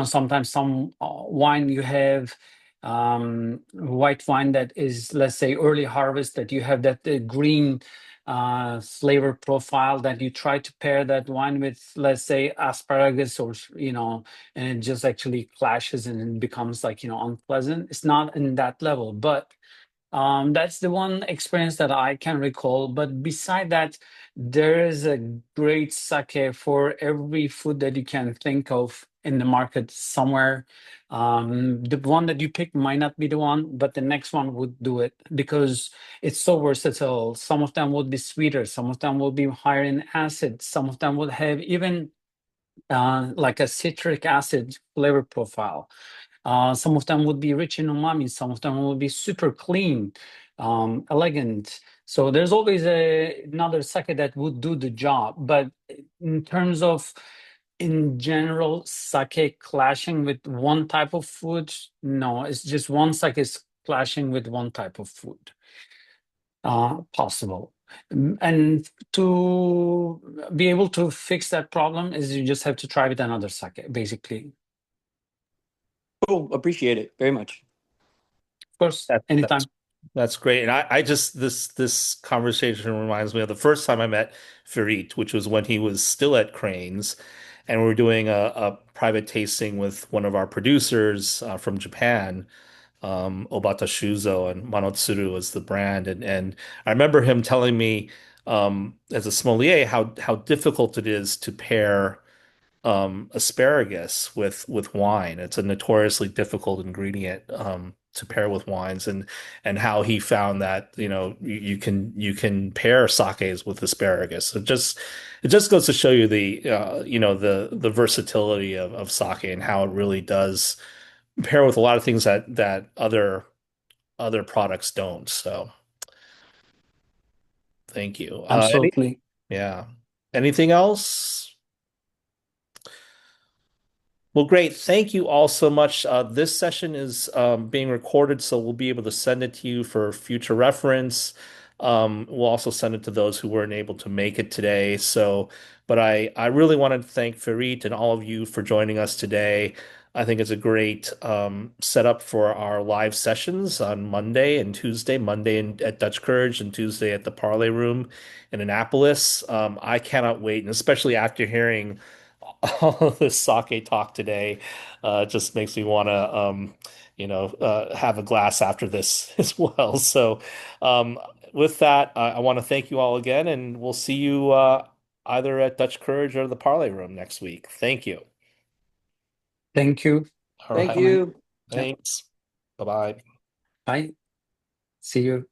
sometimes some wine you have white wine that is, let's say, early harvest, that you have that green flavor profile, that you try to pair that wine with, let's say, asparagus, or and it just actually clashes and it becomes like unpleasant. It's not in that level, but that's the one experience that I can recall. But beside that, there is a great sake for every food that you can think of in the market somewhere. The one that you pick might not be the one, but the next one would do it, because it's so versatile. Some of them would be sweeter, some of them will be higher in acid, some of them will have even like a citric acid flavor profile. Some of them would be rich in umami. Some of them will be super clean, elegant. So there's always another sake that would do the job. But in terms of, in general, sake clashing with one type of food, no, it's just one sake is clashing with one type of food. Possible. And to be able to fix that problem is you just have to try with another sake, basically. Cool. Appreciate it very much. Of course, That, anytime. that's great. And I just this conversation reminds me of the first time I met Ferit, which was when he was still at Cranes, and we were doing a private tasting with one of our producers from Japan. Obata Shuzo, and Manotsuru was the brand. And I remember him telling me as a sommelier how difficult it is to pair asparagus with wine. It's a notoriously difficult ingredient to pair with wines, and how he found that you can pair sakes with asparagus. It just goes to show you the versatility of sake, and how it really does pair with a lot of things that other products don't. So thank you. Absolutely. Yeah. Anything else? Well, great. Thank you all so much. This session is being recorded, so we'll be able to send it to you for future reference. We'll also send it to those who weren't able to make it today. But I really wanted to thank Farit and all of you for joining us today. I think it's a great setup for our live sessions on Monday and Tuesday. At Dutch Courage, and Tuesday at the Parlay Room in Annapolis. I cannot wait, and especially after hearing all of this sake talk today, just makes me want to, have a glass after this as well. So, um, with that, I want to thank you all again, and we'll see you either at Dutch Courage or the Parlay Room next week. Thank you. Thank you All for Thank right. coming. you. Yeah. Thanks. Bye-bye. Bye. See you.